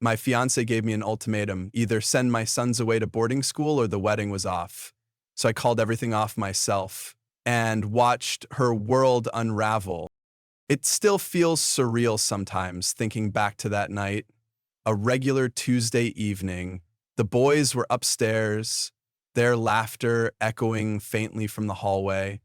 My fiance gave me an ultimatum, either send my sons away to boarding school or the wedding was off. So I called everything off myself and watched her world unravel. It still feels surreal sometimes thinking back to that night. A regular Tuesday evening. The boys were upstairs, their laughter echoing faintly from the hallway.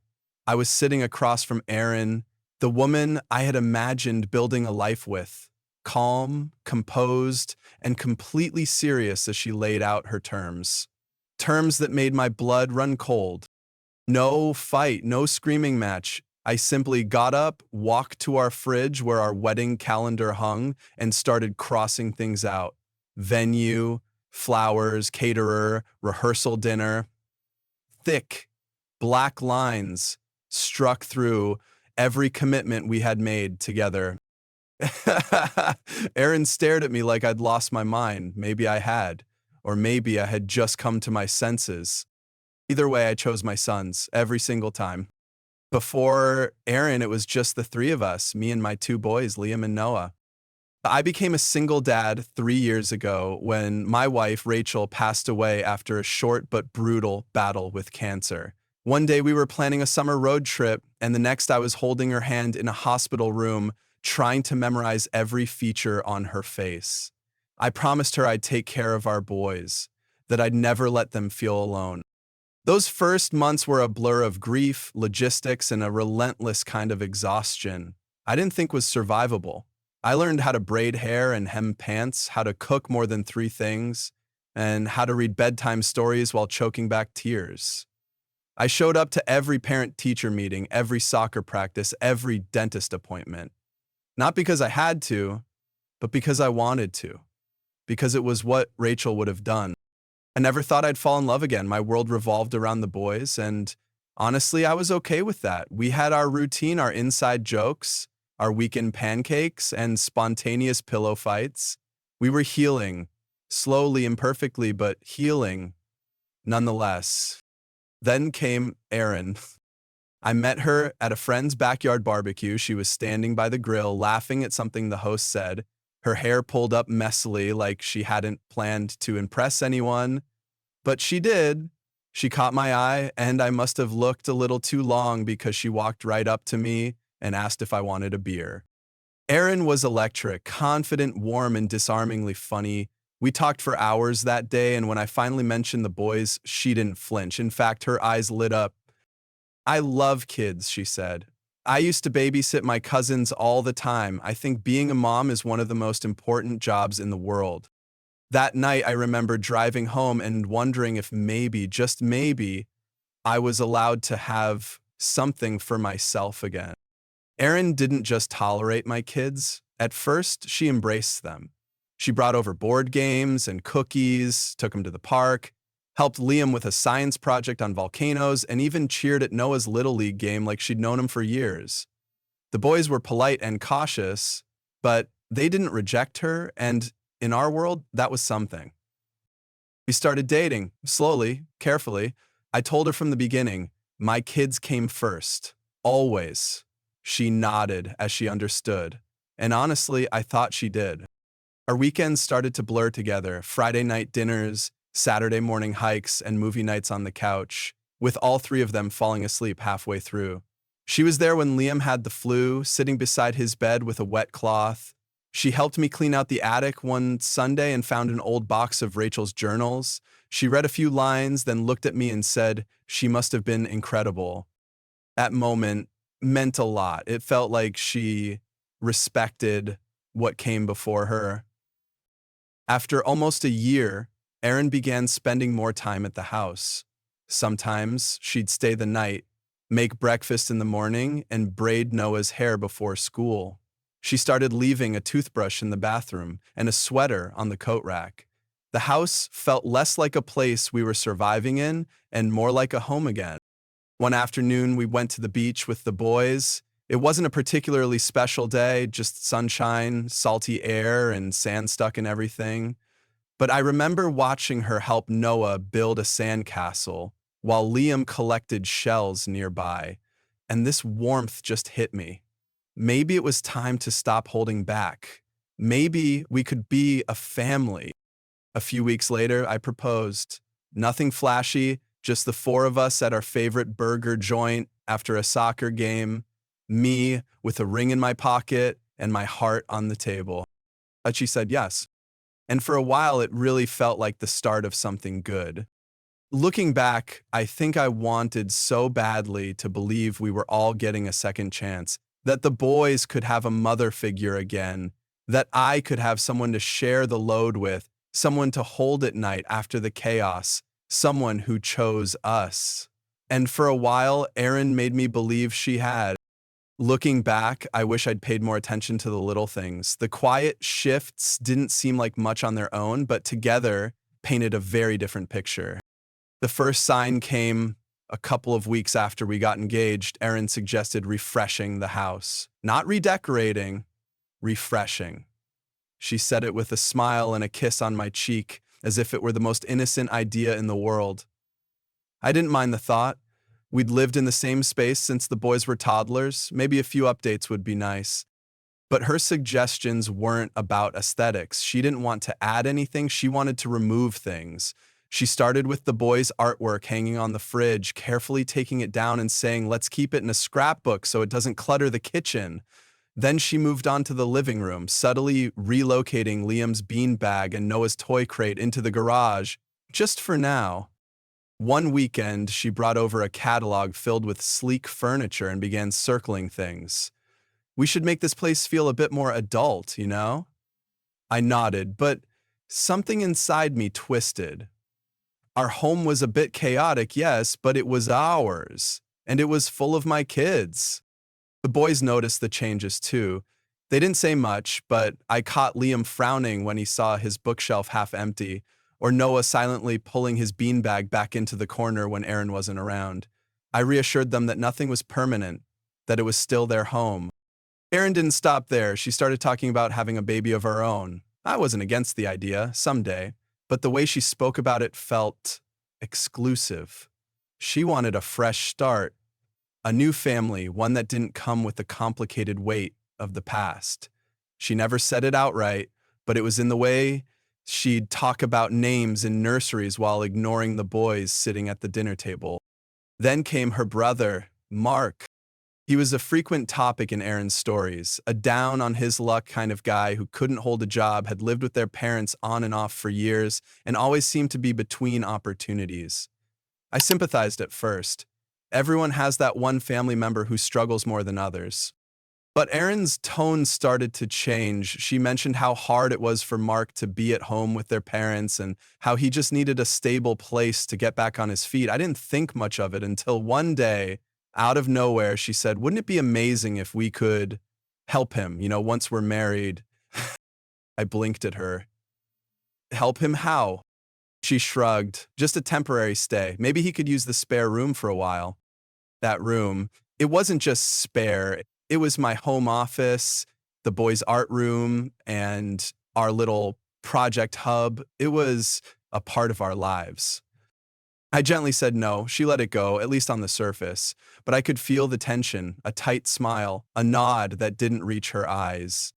I was sitting across from Erin, the woman I had imagined building a life with, calm, composed, and completely serious as she laid out her terms. Terms that made my blood run cold. No fight, no screaming match. I simply got up, walked to our fridge where our wedding calendar hung, and started crossing things out. Venue, flowers, caterer, rehearsal dinner. Thick, black lines struck through every commitment we had made together. Erin stared at me like I'd lost my mind. Maybe I had, or maybe I had just come to my senses. Either way, I chose my sons every single time. Before Erin, it was just the three of us, me and my two boys, Liam and Noah. I became a single dad 3 years ago when my wife, Rachel, passed away after a short but brutal battle with cancer. One day we were planning a summer road trip, and the next I was holding her hand in a hospital room, trying to memorize every feature on her face. I promised her I'd take care of our boys, that I'd never let them feel alone. Those first months were a blur of grief, logistics, and a relentless kind of exhaustion I didn't think was survivable. I learned how to braid hair and hem pants, how to cook more than 3 things, and how to read bedtime stories while choking back tears. I showed up to every parent-teacher meeting, every soccer practice, every dentist appointment. Not because I had to, but because I wanted to. Because it was what Rachel would have done. I never thought I'd fall in love again. My world revolved around the boys, and honestly, I was okay with that. We had our routine, our inside jokes, our weekend pancakes, and spontaneous pillow fights. We were healing, slowly, imperfectly, but healing nonetheless. Then came Erin. I met her at a friend's backyard barbecue. She was standing by the grill, laughing at something the host said, her hair pulled up messily like she hadn't planned to impress anyone. But she did. She caught my eye, and I must have looked a little too long because she walked right up to me and asked if I wanted a beer. Erin was electric, confident, warm, and disarmingly funny. We talked for hours that day, and when I finally mentioned the boys, she didn't flinch. In fact, her eyes lit up. I love kids, she said. I used to babysit my cousins all the time. I think being a mom is one of the most important jobs in the world. That night, I remember driving home and wondering if maybe, just maybe, I was allowed to have something for myself again. Erin didn't just tolerate my kids. At first, she embraced them. She brought over board games and cookies, took them to the park, helped Liam with a science project on volcanoes, and even cheered at Noah's Little League game like she'd known him for years. The boys were polite and cautious, but they didn't reject her, and in our world, that was something. We started dating, slowly, carefully. I told her from the beginning, my kids came first, always. She nodded as she understood, and honestly, I thought she did. Our weekends started to blur together, Friday night dinners, Saturday morning hikes, and movie nights on the couch, with all three of them falling asleep halfway through. She was there when Liam had the flu, sitting beside his bed with a wet cloth. She helped me clean out the attic one Sunday and found an old box of Rachel's journals. She read a few lines, then looked at me and said, she must have been incredible. That moment meant a lot. It felt like she respected what came before her. After almost a year, Erin began spending more time at the house. Sometimes she'd stay the night, make breakfast in the morning, and braid Noah's hair before school. She started leaving a toothbrush in the bathroom and a sweater on the coat rack. The house felt less like a place we were surviving in and more like a home again. One afternoon, we went to the beach with the boys. It wasn't a particularly special day, just sunshine, salty air, and sand stuck in everything. But I remember watching her help Noah build a sandcastle while Liam collected shells nearby, and this warmth just hit me. Maybe it was time to stop holding back. Maybe we could be a family. A few weeks later, I proposed. Nothing flashy, just the four of us at our favorite burger joint after a soccer game, me with a ring in my pocket and my heart on the table. But she said yes. And for a while, it really felt like the start of something good. Looking back, I think I wanted so badly to believe we were all getting a second chance, that the boys could have a mother figure again, that I could have someone to share the load with, someone to hold at night after the chaos, someone who chose us. And for a while, Erin made me believe she had. Looking back, I wish I'd paid more attention to the little things. The quiet shifts didn't seem like much on their own, but together painted a very different picture. The first sign came a couple of weeks after we got engaged. Erin suggested refreshing the house. Not redecorating, refreshing. She said it with a smile and a kiss on my cheek, as if it were the most innocent idea in the world. I didn't mind the thought. We'd lived in the same space since the boys were toddlers. Maybe a few updates would be nice. But her suggestions weren't about aesthetics. She didn't want to add anything. She wanted to remove things. She started with the boys' artwork hanging on the fridge, carefully taking it down and saying, let's keep it in a scrapbook so it doesn't clutter the kitchen. Then she moved on to the living room, subtly relocating Liam's beanbag and Noah's toy crate into the garage, just for now. One weekend, she brought over a catalog filled with sleek furniture and began circling things. We should make this place feel a bit more adult, you know? I nodded, but something inside me twisted. Our home was a bit chaotic, yes, but it was ours, and it was full of my kids. The boys noticed the changes too. They didn't say much, but I caught Liam frowning when he saw his bookshelf half empty, or Noah silently pulling his beanbag back into the corner when Erin wasn't around. I reassured them that nothing was permanent, that it was still their home. Erin didn't stop there. She started talking about having a baby of her own. I wasn't against the idea, someday, but the way she spoke about it felt exclusive. She wanted a fresh start, a new family, one that didn't come with the complicated weight of the past. She never said it outright, but it was in the way she'd talk about names in nurseries while ignoring the boys sitting at the dinner table. Then came her brother, Mark. He was a frequent topic in Erin's stories, a down on his luck kind of guy who couldn't hold a job, had lived with their parents on and off for years, and always seemed to be between opportunities. I sympathized at first. Everyone has that one family member who struggles more than others. But Erin's tone started to change. She mentioned how hard it was for Mark to be at home with their parents and how he just needed a stable place to get back on his feet. I didn't think much of it until one day, out of nowhere, she said, wouldn't it be amazing if we could help him, once we're married? I blinked at her. Help him how? She shrugged. Just a temporary stay. Maybe he could use the spare room for a while. That room, it wasn't just spare. It was my home office, the boys' art room, and our little project hub. It was a part of our lives. I gently said no. She let it go, at least on the surface. But I could feel the tension, a tight smile, a nod that didn't reach her eyes.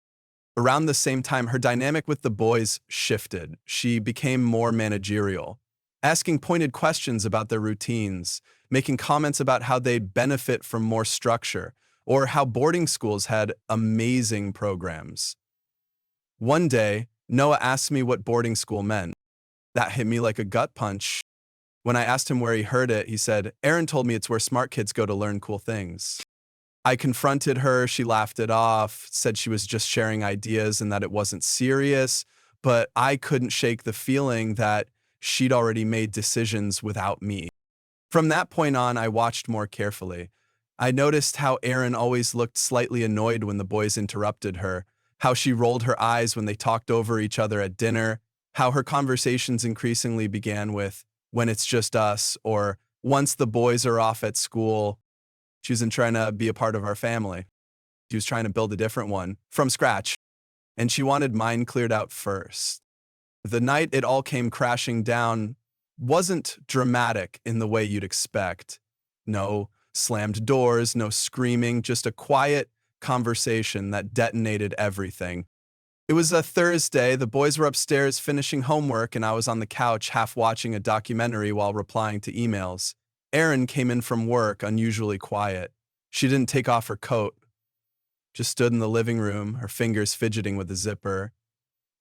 Around the same time, her dynamic with the boys shifted. She became more managerial, asking pointed questions about their routines, making comments about how they'd benefit from more structure, or how boarding schools had amazing programs. One day, Noah asked me what boarding school meant. That hit me like a gut punch. When I asked him where he heard it, he said, Erin told me it's where smart kids go to learn cool things. I confronted her, she laughed it off, said she was just sharing ideas and that it wasn't serious, but I couldn't shake the feeling that she'd already made decisions without me. From that point on, I watched more carefully. I noticed how Erin always looked slightly annoyed when the boys interrupted her, how she rolled her eyes when they talked over each other at dinner, how her conversations increasingly began with, when it's just us, or once the boys are off at school. She wasn't trying to be a part of our family. She was trying to build a different one, from scratch, and she wanted mine cleared out first. The night it all came crashing down wasn't dramatic in the way you'd expect. No slammed doors, no screaming, just a quiet conversation that detonated everything. It was a Thursday. The boys were upstairs finishing homework, and I was on the couch half watching a documentary while replying to emails. Erin came in from work, unusually quiet. She didn't take off her coat, just stood in the living room, her fingers fidgeting with the zipper.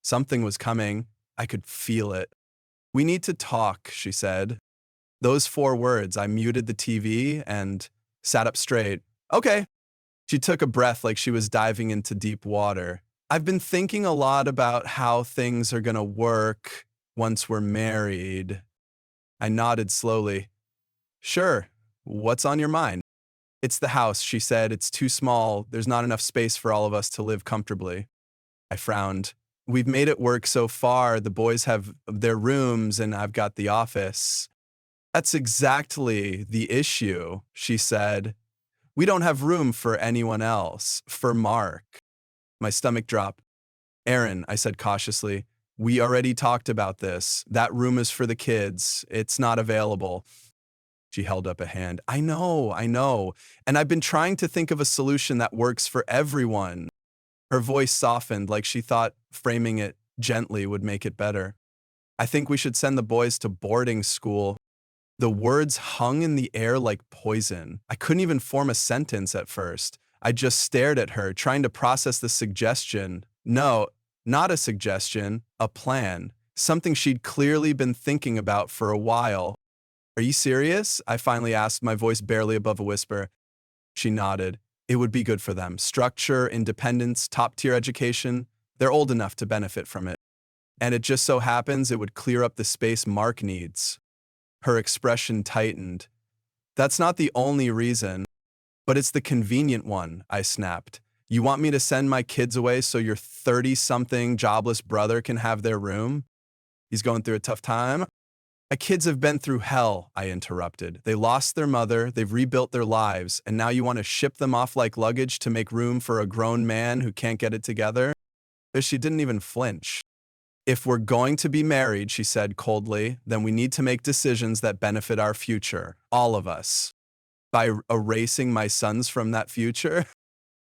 Something was coming. I could feel it. "We need to talk," she said. Those 4 words, I muted the TV and sat up straight. "Okay." She took a breath like she was diving into deep water. "I've been thinking a lot about how things are gonna work once we're married." I nodded slowly. "Sure. What's on your mind?" "It's the house," she said. "It's too small. There's not enough space for all of us to live comfortably." I frowned. "We've made it work so far. The boys have their rooms and I've got the office." "That's exactly the issue," she said. "We don't have room for anyone else, for Mark." My stomach dropped. "Erin," I said cautiously, "we already talked about this. That room is for the kids. It's not available." She held up a hand. I know. And I've been trying to think of a solution that works for everyone." Her voice softened like she thought framing it gently would make it better. "I think we should send the boys to boarding school." The words hung in the air like poison. I couldn't even form a sentence at first. I just stared at her, trying to process the suggestion. No, not a suggestion, a plan. Something she'd clearly been thinking about for a while. "Are you serious?" I finally asked, my voice barely above a whisper. She nodded. "It would be good for them. Structure, independence, top-tier education. They're old enough to benefit from it. And it just so happens it would clear up the space Mark needs." Her expression tightened. "That's not the only reason, but it's the convenient one," I snapped. "You want me to send my kids away so your 30-something jobless brother can have their room? He's going through a tough time?" "My kids have been through hell," I interrupted. "They lost their mother, they've rebuilt their lives, and now you want to ship them off like luggage to make room for a grown man who can't get it together?" She didn't even flinch. "If we're going to be married," she said coldly, "then we need to make decisions that benefit our future, all of us." "By erasing my sons from that future?"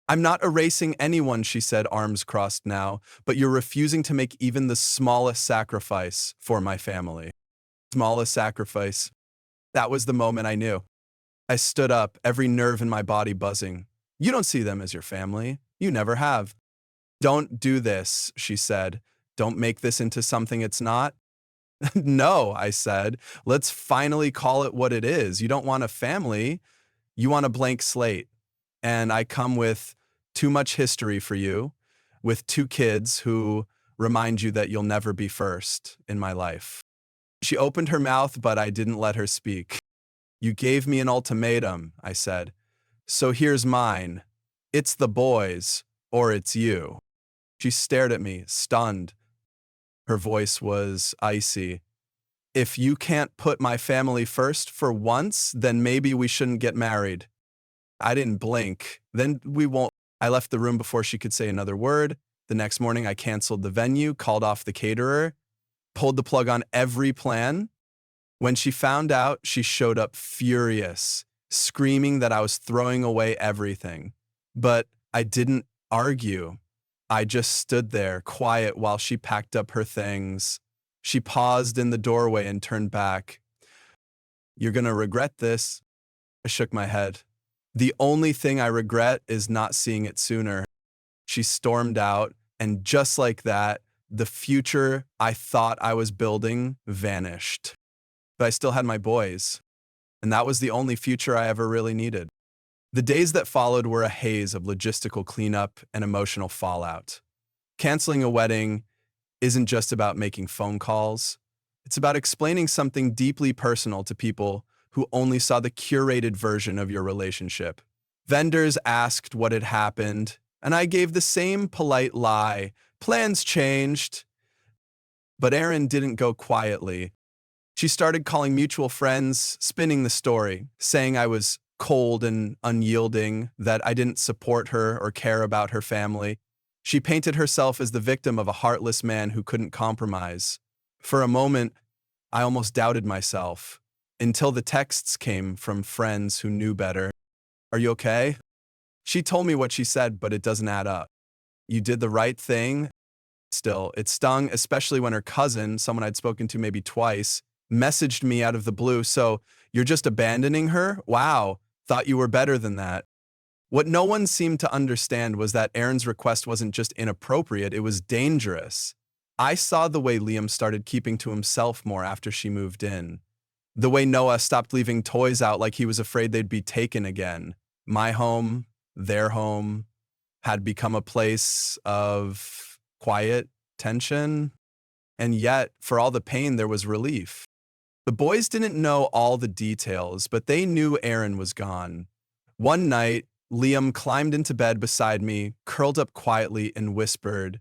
"I'm not erasing anyone," she said, arms crossed now, "but you're refusing to make even the smallest sacrifice for my family." Smallest sacrifice. That was the moment I knew. I stood up, every nerve in my body buzzing. "You don't see them as your family. You never have." "Don't do this," she said. "Don't make this into something it's not." "No," I said. "Let's finally call it what it is. You don't want a family. You want a blank slate. And I come with too much history for you, with 2 kids who remind you that you'll never be first in my life." She opened her mouth, but I didn't let her speak. "You gave me an ultimatum," I said. "So here's mine. It's the boys, or it's you." She stared at me, stunned. Her voice was icy. "If you can't put my family first for once, then maybe we shouldn't get married." I didn't blink. "Then we won't." I left the room before she could say another word. The next morning, I canceled the venue, called off the caterer, pulled the plug on every plan. When she found out, she showed up furious, screaming that I was throwing away everything. But I didn't argue. I just stood there, quiet, while she packed up her things. She paused in the doorway and turned back. "You're gonna regret this." I shook my head. "The only thing I regret is not seeing it sooner." She stormed out, and just like that, the future I thought I was building vanished. But I still had my boys, and that was the only future I ever really needed. The days that followed were a haze of logistical cleanup and emotional fallout. Canceling a wedding isn't just about making phone calls. It's about explaining something deeply personal to people who only saw the curated version of your relationship. Vendors asked what had happened, and I gave the same polite lie. Plans changed. But Erin didn't go quietly. She started calling mutual friends, spinning the story, saying I was cold and unyielding, that I didn't support her or care about her family. She painted herself as the victim of a heartless man who couldn't compromise. For a moment, I almost doubted myself, until the texts came from friends who knew better. "Are you okay?" She told me what she said, but it doesn't add up. "You did the right thing." Still, it stung, especially when her cousin, someone I'd spoken to maybe twice, messaged me out of the blue. So, you're just abandoning her? Wow, thought you were better than that. What no one seemed to understand was that Aaron's request wasn't just inappropriate, it was dangerous. I saw the way Liam started keeping to himself more after she moved in. The way Noah stopped leaving toys out like he was afraid they'd be taken again. My home, their home, had become a place of quiet tension, and yet, for all the pain, there was relief. The boys didn't know all the details, but they knew Aaron was gone. One night, Liam climbed into bed beside me, curled up quietly, and whispered,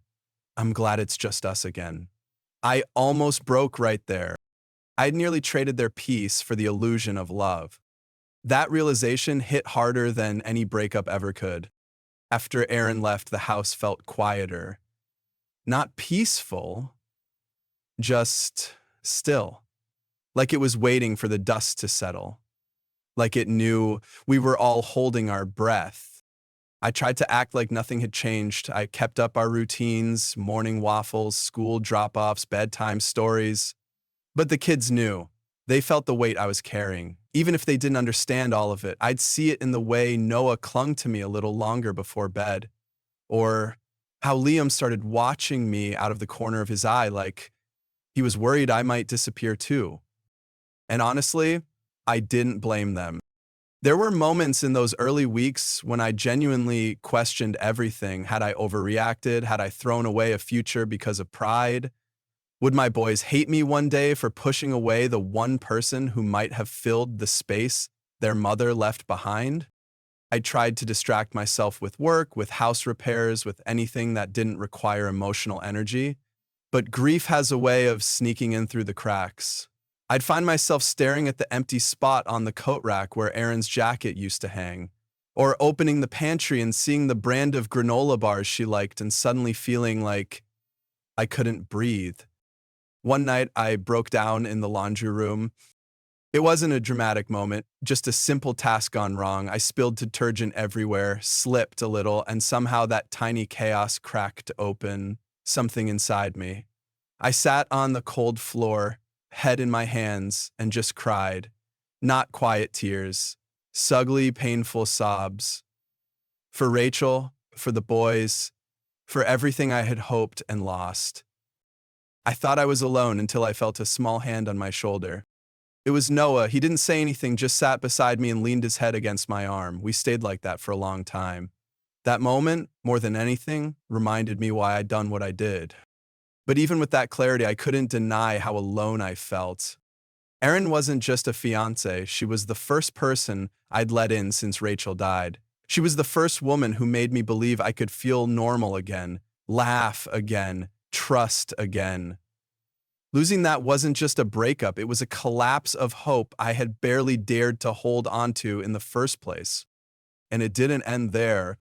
"I'm glad it's just us again." I almost broke right there. I'd nearly traded their peace for the illusion of love. That realization hit harder than any breakup ever could. After Aaron left, the house felt quieter. Not peaceful, just still. Like it was waiting for the dust to settle. Like it knew we were all holding our breath. I tried to act like nothing had changed. I kept up our routines, morning waffles, school drop-offs, bedtime stories. But the kids knew. They felt the weight I was carrying. Even if they didn't understand all of it, I'd see it in the way Noah clung to me a little longer before bed, or how Liam started watching me out of the corner of his eye like he was worried I might disappear too. And honestly, I didn't blame them. There were moments in those early weeks when I genuinely questioned everything. Had I overreacted? Had I thrown away a future because of pride? Would my boys hate me one day for pushing away the one person who might have filled the space their mother left behind? I tried to distract myself with work, with house repairs, with anything that didn't require emotional energy. But grief has a way of sneaking in through the cracks. I'd find myself staring at the empty spot on the coat rack where Erin's jacket used to hang, or opening the pantry and seeing the brand of granola bars she liked and suddenly feeling like I couldn't breathe. One night, I broke down in the laundry room. It wasn't a dramatic moment, just a simple task gone wrong. I spilled detergent everywhere, slipped a little, and somehow that tiny chaos cracked open something inside me. I sat on the cold floor, head in my hands, and just cried. Not quiet tears, sugly, painful sobs. For Rachel, for the boys, for everything I had hoped and lost. I thought I was alone until I felt a small hand on my shoulder. It was Noah. He didn't say anything, just sat beside me and leaned his head against my arm. We stayed like that for a long time. That moment, more than anything, reminded me why I'd done what I did. But even with that clarity, I couldn't deny how alone I felt. Erin wasn't just a fiancée, she was the first person I'd let in since Rachel died. She was the first woman who made me believe I could feel normal again, laugh again, trust again. Losing that wasn't just a breakup, it was a collapse of hope I had barely dared to hold onto in the first place. And it didn't end there.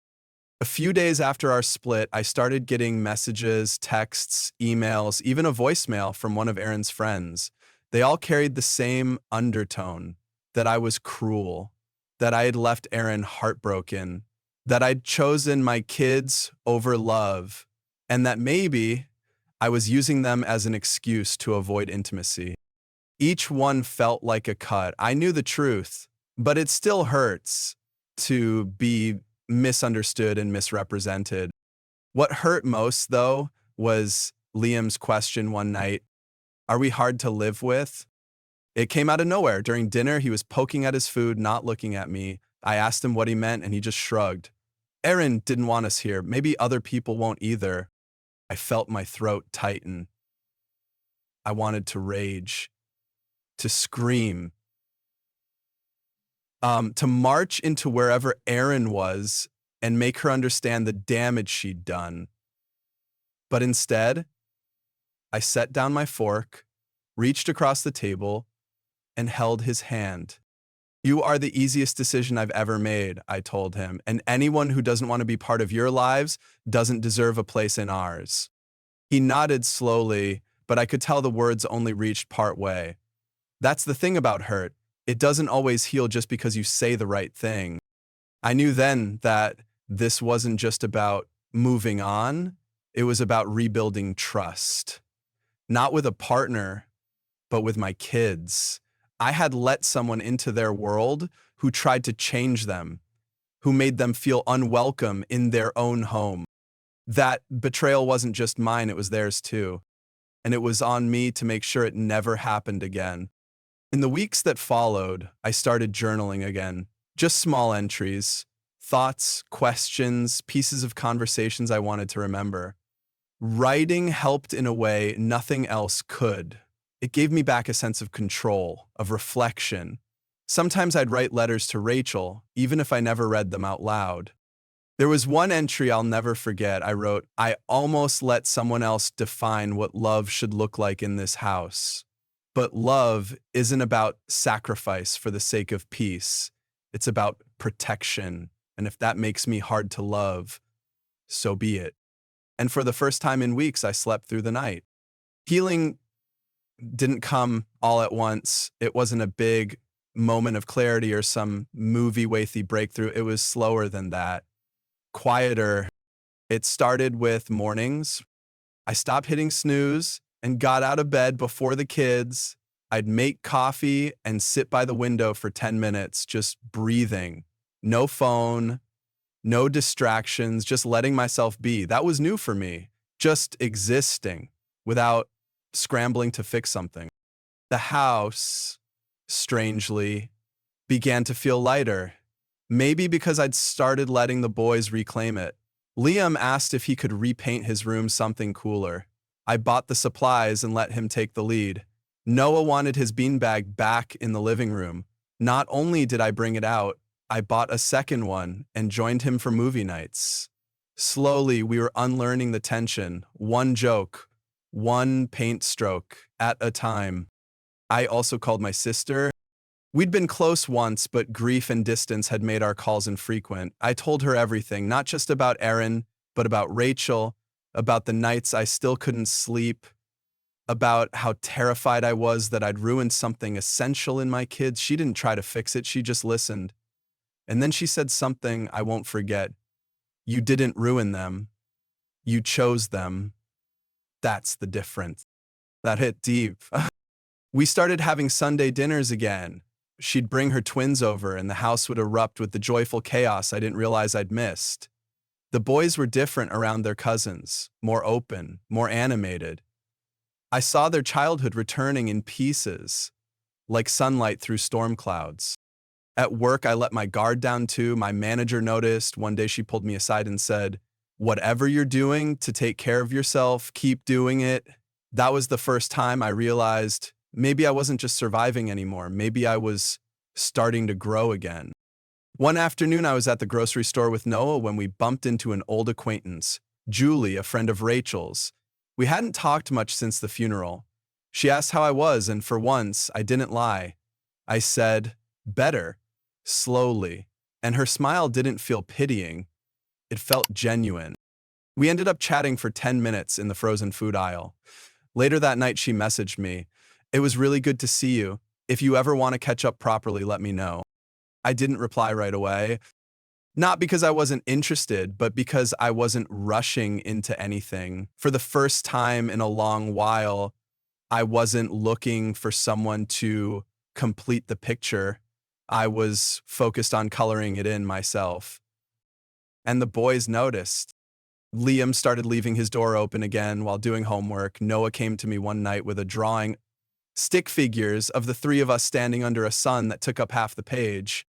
A few days after our split, I started getting messages, texts, emails, even a voicemail from one of Erin's friends. They all carried the same undertone, that I was cruel, that I had left Erin heartbroken, that I'd chosen my kids over love, and that maybe I was using them as an excuse to avoid intimacy. Each one felt like a cut. I knew the truth, but it still hurts to be misunderstood and misrepresented. What hurt most, though, was Liam's question one night, "Are we hard to live with?" It came out of nowhere. During dinner, he was poking at his food, not looking at me. I asked him what he meant, and he just shrugged. "Erin didn't want us here. Maybe other people won't either." I felt my throat tighten. I wanted to rage, to scream, to march into wherever Erin was and make her understand the damage she'd done. But instead, I set down my fork, reached across the table, and held his hand. "You are the easiest decision I've ever made," I told him, "and anyone who doesn't want to be part of your lives doesn't deserve a place in ours." He nodded slowly, but I could tell the words only reached part way. That's the thing about hurt. It doesn't always heal just because you say the right thing. I knew then that this wasn't just about moving on. It was about rebuilding trust, not with a partner, but with my kids. I had let someone into their world who tried to change them, who made them feel unwelcome in their own home. That betrayal wasn't just mine, it was theirs too. And it was on me to make sure it never happened again. In the weeks that followed, I started journaling again. Just small entries, thoughts, questions, pieces of conversations I wanted to remember. Writing helped in a way nothing else could. It gave me back a sense of control, of reflection. Sometimes I'd write letters to Rachel, even if I never read them out loud. There was one entry I'll never forget. I wrote, "I almost let someone else define what love should look like in this house. But love isn't about sacrifice for the sake of peace. It's about protection. And if that makes me hard to love, so be it." And for the first time in weeks, I slept through the night. Healing didn't come all at once. It wasn't a big moment of clarity or some movie-worthy breakthrough. It was slower than that, quieter. It started with mornings. I stopped hitting snooze and got out of bed before the kids. I'd make coffee and sit by the window for 10 minutes, just breathing. No phone, no distractions, just letting myself be. That was new for me, just existing without scrambling to fix something. The house, strangely, began to feel lighter, maybe because I'd started letting the boys reclaim it. Liam asked if he could repaint his room something cooler. I bought the supplies and let him take the lead. Noah wanted his beanbag back in the living room. Not only did I bring it out, I bought a second one and joined him for movie nights. Slowly, we were unlearning the tension, one joke, one paint stroke at a time. I also called my sister. We'd been close once, but grief and distance had made our calls infrequent. I told her everything, not just about Erin, but about Rachel, about the nights I still couldn't sleep, about how terrified I was that I'd ruined something essential in my kids. She didn't try to fix it, she just listened. And then she said something I won't forget. "You didn't ruin them. You chose them. That's the difference." That hit deep. We started having Sunday dinners again. She'd bring her twins over and the house would erupt with the joyful chaos I didn't realize I'd missed. The boys were different around their cousins, more open, more animated. I saw their childhood returning in pieces, like sunlight through storm clouds. At work, I let my guard down too. My manager noticed. One day she pulled me aside and said, "Whatever you're doing to take care of yourself, keep doing it." That was the first time I realized maybe I wasn't just surviving anymore. Maybe I was starting to grow again. One afternoon, I was at the grocery store with Noah when we bumped into an old acquaintance, Julie, a friend of Rachel's. We hadn't talked much since the funeral. She asked how I was, and for once, I didn't lie. I said, "Better," slowly, and her smile didn't feel pitying. It felt genuine. We ended up chatting for 10 minutes in the frozen food aisle. Later that night, she messaged me, "It was really good to see you. If you ever want to catch up properly, let me know." I didn't reply right away. Not because I wasn't interested, but because I wasn't rushing into anything. For the first time in a long while, I wasn't looking for someone to complete the picture. I was focused on coloring it in myself. And the boys noticed. Liam started leaving his door open again while doing homework. Noah came to me one night with a drawing, stick figures of the three of us standing under a sun that took up half the page.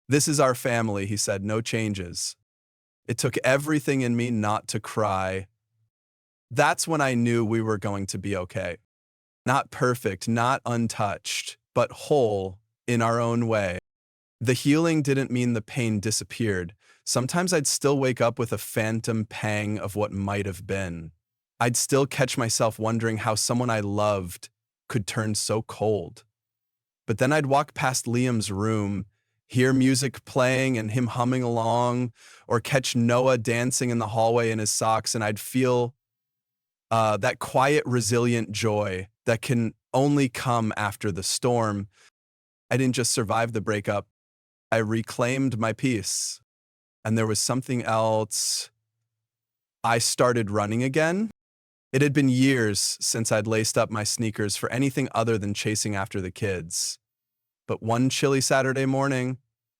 "This is our family," he said, "no changes." It took everything in me not to cry. That's when I knew we were going to be okay. Not perfect, not untouched, but whole in our own way. The healing didn't mean the pain disappeared. Sometimes I'd still wake up with a phantom pang of what might have been. I'd still catch myself wondering how someone I loved could turn so cold. But then I'd walk past Liam's room, hear music playing and him humming along, or catch Noah dancing in the hallway in his socks, and I'd feel that quiet, resilient joy that can only come after the storm. I didn't just survive the breakup, I reclaimed my peace. And there was something else. I started running again. It had been years since I'd laced up my sneakers for anything other than chasing after the kids. But one chilly Saturday morning,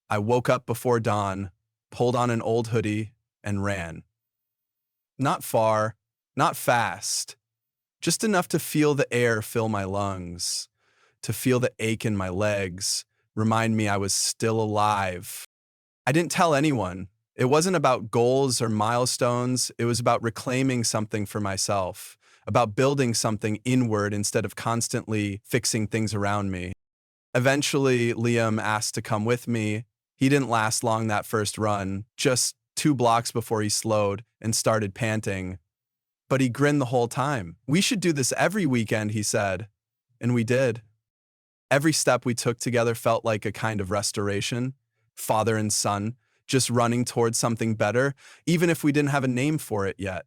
I woke up before dawn, pulled on an old hoodie, and ran. Not far, not fast, just enough to feel the air fill my lungs, to feel the ache in my legs, remind me I was still alive. I didn't tell anyone. It wasn't about goals or milestones. It was about reclaiming something for myself, about building something inward instead of constantly fixing things around me. Eventually, Liam asked to come with me. He didn't last long that first run, just 2 blocks before he slowed and started panting. But he grinned the whole time. "We should do this every weekend," he said. And we did. Every step we took together felt like a kind of restoration, father and son, just running towards something better, even if we didn't have a name for it yet.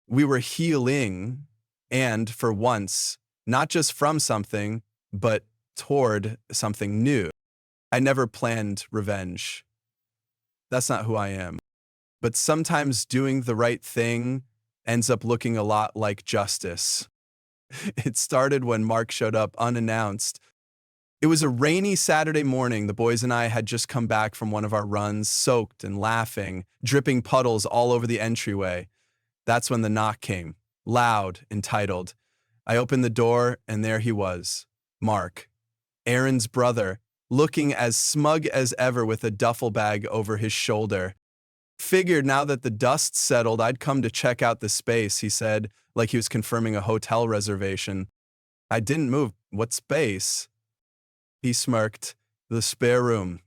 We were healing, and for once, not just from something, but toward something new. I never planned revenge. That's not who I am. But sometimes doing the right thing ends up looking a lot like justice. It started when Mark showed up unannounced. It was a rainy Saturday morning. The boys and I had just come back from one of our runs, soaked and laughing, dripping puddles all over the entryway. That's when the knock came, loud, entitled. I opened the door, and there he was, Mark, Aaron's brother, looking as smug as ever with a duffel bag over his shoulder. "Figured now that the dust settled, I'd come to check out the space," he said, like he was confirming a hotel reservation. I didn't move. "What space?" He smirked. "The spare room.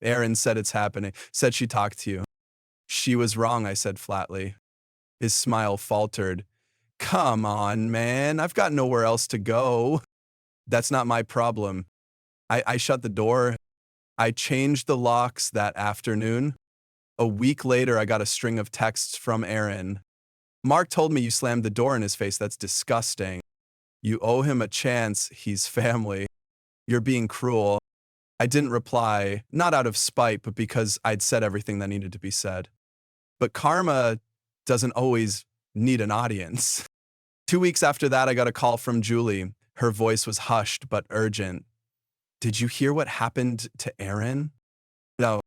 Erin said it's happening. Said she talked to you." "She was wrong," I said flatly. His smile faltered. "Come on, man. I've got nowhere else to go." "That's not my problem." I shut the door. I changed the locks that afternoon. A week later, I got a string of texts from Aaron. "Mark told me you slammed the door in his face. That's disgusting. You owe him a chance. He's family. You're being cruel." I didn't reply, not out of spite, but because I'd said everything that needed to be said. But karma doesn't always need an audience. 2 weeks after that, I got a call from Julie. Her voice was hushed but urgent. "Did you hear what happened to Aaron?" "No."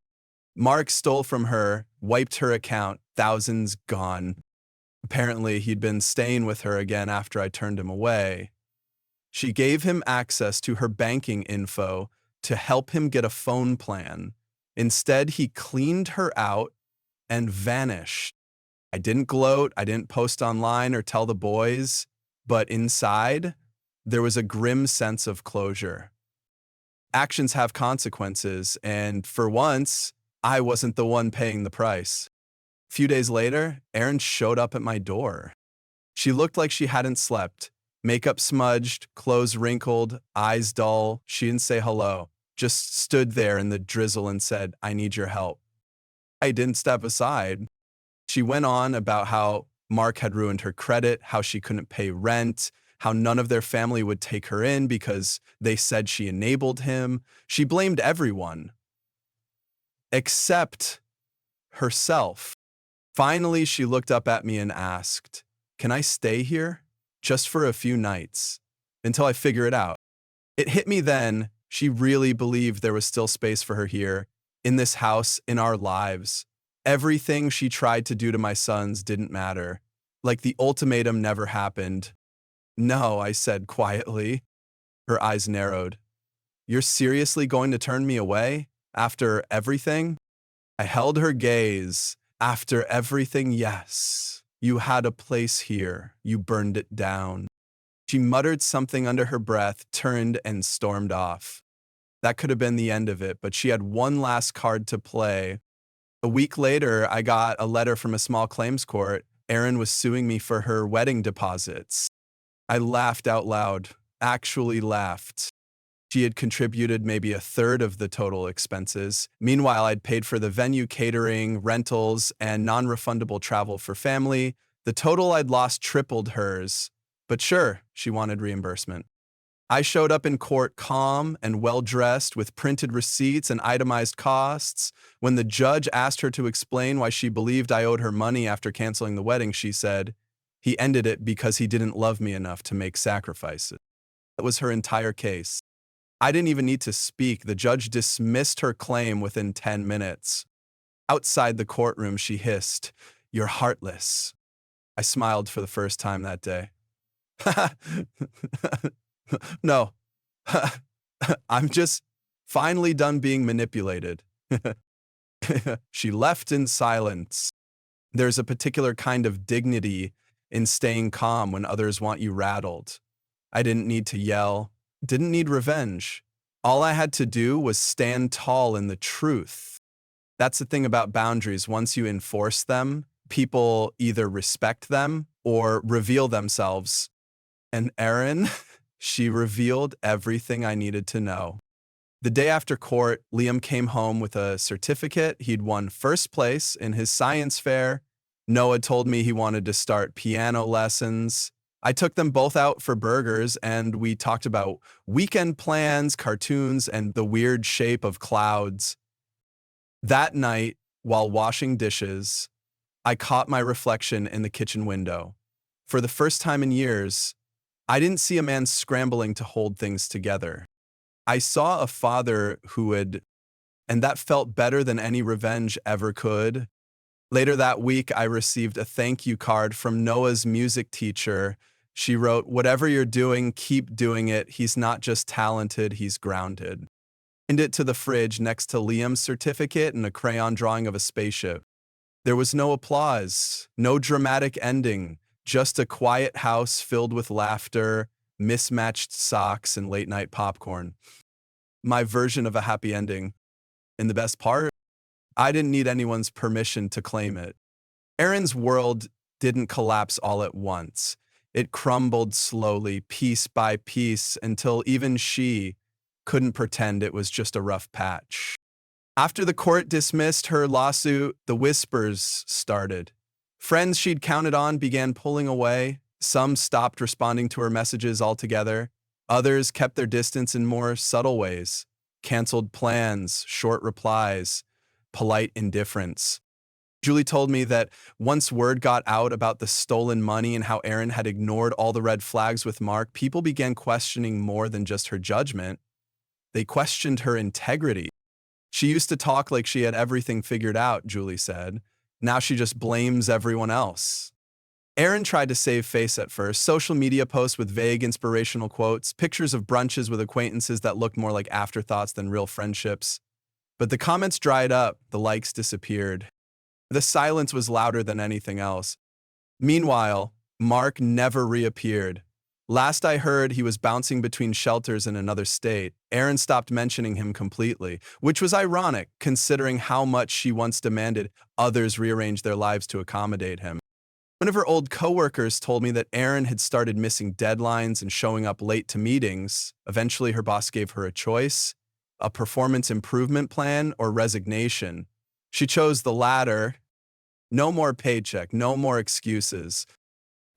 "Mark stole from her, wiped her account, thousands gone. Apparently, he'd been staying with her again after I turned him away. She gave him access to her banking info to help him get a phone plan. Instead, he cleaned her out and vanished. I didn't gloat, I didn't post online or tell the boys, but inside, there was a grim sense of closure. Actions have consequences, and for once, I wasn't the one paying the price. A few days later, Erin showed up at my door. She looked like she hadn't slept. Makeup smudged, clothes wrinkled, eyes dull. She didn't say hello, just stood there in the drizzle and said, "I need your help." I didn't step aside. She went on about how Mark had ruined her credit, how she couldn't pay rent, how none of their family would take her in because they said she enabled him. She blamed everyone, except herself. Finally, she looked up at me and asked, "Can I stay here? Just for a few nights, until I figure it out." It hit me then, she really believed there was still space for her here, in this house, in our lives. Everything she tried to do to my sons didn't matter. Like the ultimatum never happened. "No," I said quietly. Her eyes narrowed. "You're seriously going to turn me away? After everything?" I held her gaze. "After everything, yes. You had a place here. You burned it down." She muttered something under her breath, turned, and stormed off. That could have been the end of it, but she had one last card to play. A week later, I got a letter from a small claims court. Erin was suing me for her wedding deposits. I laughed out loud, actually laughed. She had contributed maybe a third of the total expenses. Meanwhile, I'd paid for the venue catering, rentals, and non-refundable travel for family. The total I'd lost tripled hers. But sure, she wanted reimbursement. I showed up in court calm and well-dressed with printed receipts and itemized costs. When the judge asked her to explain why she believed I owed her money after canceling the wedding, she said, "He ended it because he didn't love me enough to make sacrifices." That was her entire case. I didn't even need to speak. The judge dismissed her claim within 10 minutes. Outside the courtroom, she hissed, "You're heartless." I smiled for the first time that day. No, I'm just finally done being manipulated. She left in silence. There's a particular kind of dignity in staying calm when others want you rattled. I didn't need to yell, didn't need revenge. All I had to do was stand tall in the truth. That's the thing about boundaries. Once you enforce them, people either respect them or reveal themselves. And Erin, she revealed everything I needed to know. The day after court, Liam came home with a certificate. He'd won first place in his science fair. Noah told me he wanted to start piano lessons. I took them both out for burgers and we talked about weekend plans, cartoons, and the weird shape of clouds. That night, while washing dishes, I caught my reflection in the kitchen window. For the first time in years, I didn't see a man scrambling to hold things together. I saw a father who would, and that felt better than any revenge ever could. Later that week, I received a thank you card from Noah's music teacher. She wrote, "Whatever you're doing, keep doing it. He's not just talented, he's grounded." Pinned it to the fridge next to Liam's certificate and a crayon drawing of a spaceship. There was no applause, no dramatic ending, just a quiet house filled with laughter, mismatched socks, and late-night popcorn. My version of a happy ending. And the best part? I didn't need anyone's permission to claim it. Erin's world didn't collapse all at once. It crumbled slowly, piece by piece, until even she couldn't pretend it was just a rough patch. After the court dismissed her lawsuit, the whispers started. Friends she'd counted on began pulling away. Some stopped responding to her messages altogether. Others kept their distance in more subtle ways. Canceled plans, short replies, polite indifference. Julie told me that once word got out about the stolen money and how Erin had ignored all the red flags with Mark, people began questioning more than just her judgment. They questioned her integrity. She used to talk like she had everything figured out, Julie said. Now she just blames everyone else. Erin tried to save face at first. Social media posts with vague inspirational quotes, pictures of brunches with acquaintances that looked more like afterthoughts than real friendships. But the comments dried up, the likes disappeared. The silence was louder than anything else. Meanwhile, Mark never reappeared. Last I heard, he was bouncing between shelters in another state. Erin stopped mentioning him completely, which was ironic considering how much she once demanded others rearrange their lives to accommodate him. One of her old coworkers told me that Erin had started missing deadlines and showing up late to meetings. Eventually, her boss gave her a choice, a performance improvement plan or resignation. She chose the latter. No more paycheck, no more excuses.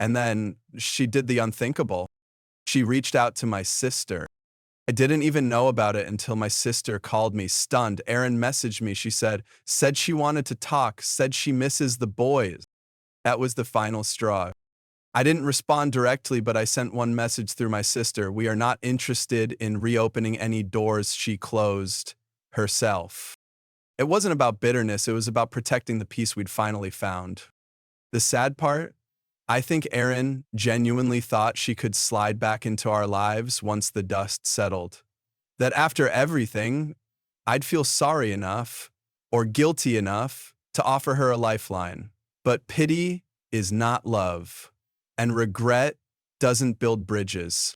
And then she did the unthinkable. She reached out to my sister. I didn't even know about it until my sister called me, stunned. Erin messaged me. She said she wanted to talk, said she misses the boys. That was the final straw. I didn't respond directly, but I sent one message through my sister. We are not interested in reopening any doors she closed herself. It wasn't about bitterness. It was about protecting the peace we'd finally found. The sad part? I think Erin genuinely thought she could slide back into our lives once the dust settled. That after everything, I'd feel sorry enough or guilty enough to offer her a lifeline. But pity is not love, and regret doesn't build bridges.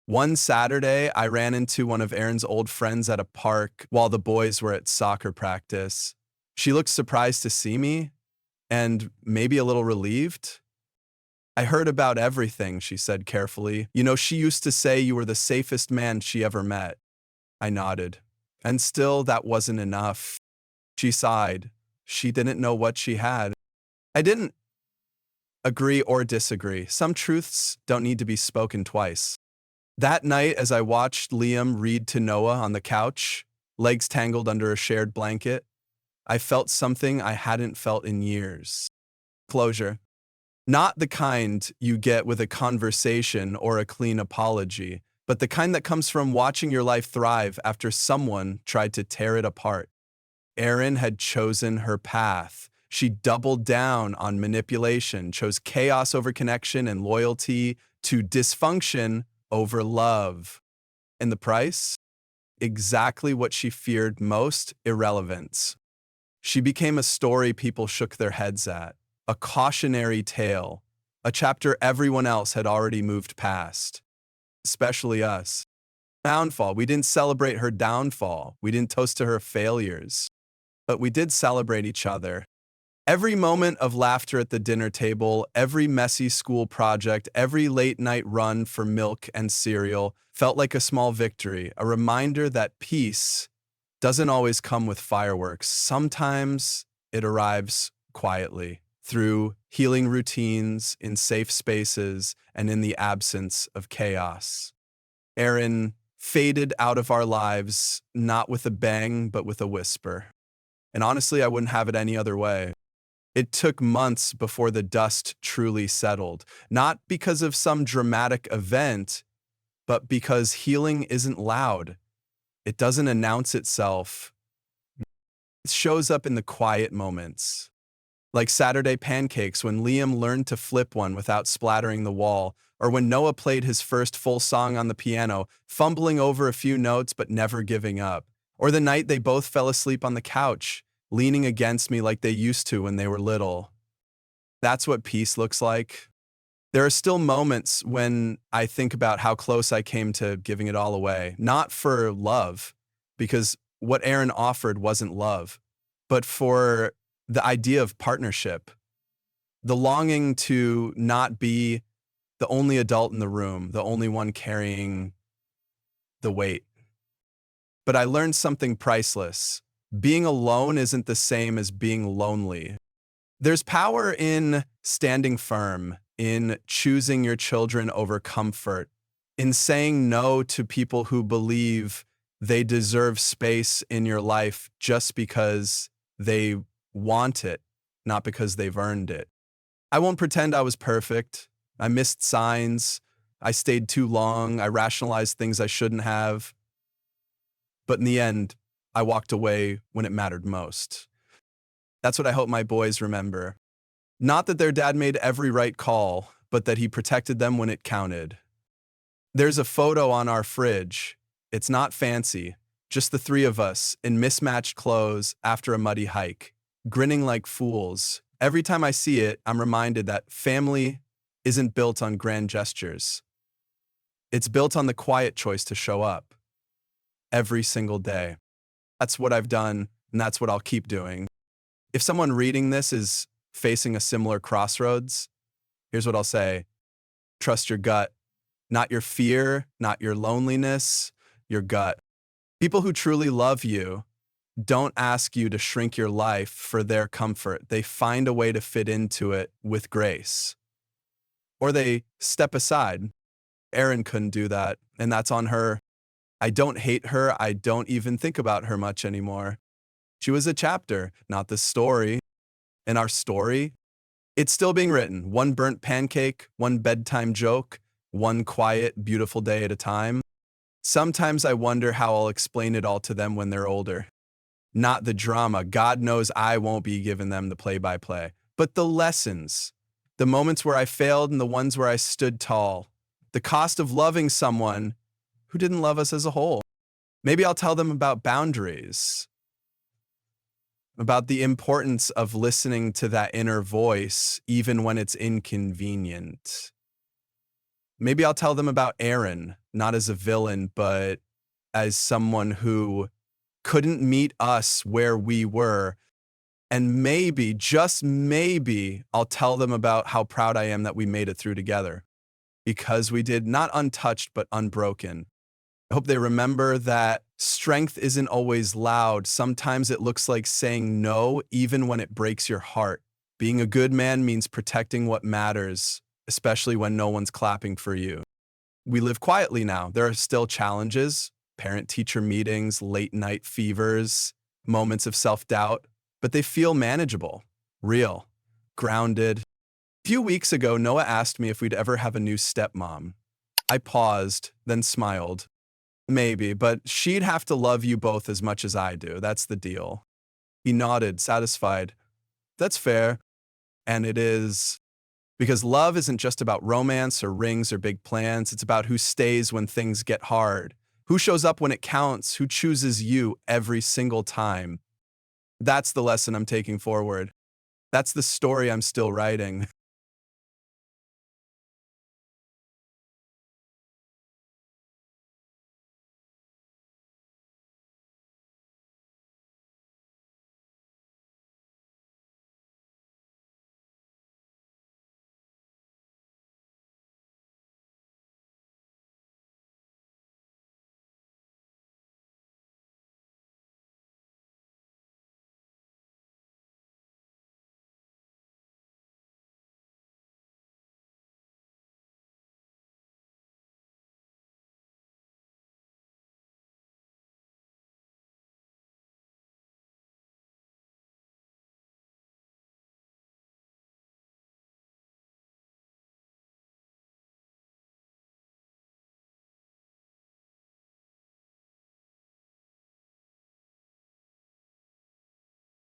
One Saturday, I ran into one of Erin's old friends at a park while the boys were at soccer practice. She looked surprised to see me, and maybe a little relieved. "I heard about everything," she said carefully. "You know, she used to say you were the safest man she ever met." I nodded. And still, that wasn't enough. She sighed. She didn't know what she had. I didn't agree or disagree. Some truths don't need to be spoken twice. That night, as I watched Liam read to Noah on the couch, legs tangled under a shared blanket, I felt something I hadn't felt in years. Closure. Not the kind you get with a conversation or a clean apology, but the kind that comes from watching your life thrive after someone tried to tear it apart. Erin had chosen her path. She doubled down on manipulation, chose chaos over connection and loyalty to dysfunction over love. And the price? Exactly what she feared most: irrelevance. She became a story people shook their heads at, a cautionary tale, a chapter everyone else had already moved past, especially us. Downfall. We didn't celebrate her downfall. We didn't toast to her failures, but we did celebrate each other. Every moment of laughter at the dinner table, every messy school project, every late night run for milk and cereal felt like a small victory, a reminder that peace doesn't always come with fireworks. Sometimes it arrives quietly through healing routines, in safe spaces, and in the absence of chaos. Erin faded out of our lives, not with a bang, but with a whisper. And honestly, I wouldn't have it any other way. It took months before the dust truly settled, not because of some dramatic event, but because healing isn't loud. It doesn't announce itself. It shows up in the quiet moments. Like Saturday pancakes when Liam learned to flip one without splattering the wall, or when Noah played his first full song on the piano, fumbling over a few notes but never giving up, or the night they both fell asleep on the couch, leaning against me like they used to when they were little. That's what peace looks like. There are still moments when I think about how close I came to giving it all away, not for love, because what Erin offered wasn't love, but for the idea of partnership, the longing to not be the only adult in the room, the only one carrying the weight. But I learned something priceless. Being alone isn't the same as being lonely. There's power in standing firm, in choosing your children over comfort, in saying no to people who believe they deserve space in your life just because they want it, not because they've earned it. I won't pretend I was perfect. I missed signs. I stayed too long. I rationalized things I shouldn't have. But in the end, I walked away when it mattered most. That's what I hope my boys remember. Not that their dad made every right call, but that he protected them when it counted. There's a photo on our fridge. It's not fancy, just the three of us in mismatched clothes after a muddy hike, grinning like fools. Every time I see it, I'm reminded that family isn't built on grand gestures. It's built on the quiet choice to show up every single day. That's what I've done, and that's what I'll keep doing. If someone reading this is facing a similar crossroads, here's what I'll say. Trust your gut, not your fear, not your loneliness, your gut. People who truly love you don't ask you to shrink your life for their comfort. They find a way to fit into it with grace. Or they step aside. Erin couldn't do that, and that's on her. I don't hate her. I don't even think about her much anymore. She was a chapter, not the story. And our story, it's still being written. One burnt pancake, one bedtime joke, one quiet, beautiful day at a time. Sometimes I wonder how I'll explain it all to them when they're older. Not the drama. God knows I won't be giving them the play-by-play. But the lessons, the moments where I failed and the ones where I stood tall. The cost of loving someone who didn't love us as a whole. Maybe I'll tell them about boundaries, about the importance of listening to that inner voice even when it's inconvenient. Maybe I'll tell them about Erin, not as a villain, but as someone who couldn't meet us where we were. And maybe, just maybe, I'll tell them about how proud I am that we made it through together. Because we did, not untouched, but unbroken. I hope they remember that strength isn't always loud. Sometimes it looks like saying no, even when it breaks your heart. Being a good man means protecting what matters, especially when no one's clapping for you. We live quietly now. There are still challenges, parent-teacher meetings, late-night fevers, moments of self-doubt, but they feel manageable, real, grounded. A few weeks ago, Noah asked me if we'd ever have a new stepmom. I paused, then smiled. Maybe, but she'd have to love you both as much as I do. That's the deal. He nodded, satisfied. That's fair. And it is. Because love isn't just about romance or rings or big plans. It's about who stays when things get hard, who shows up when it counts, who chooses you every single time. That's the lesson I'm taking forward. That's the story I'm still writing.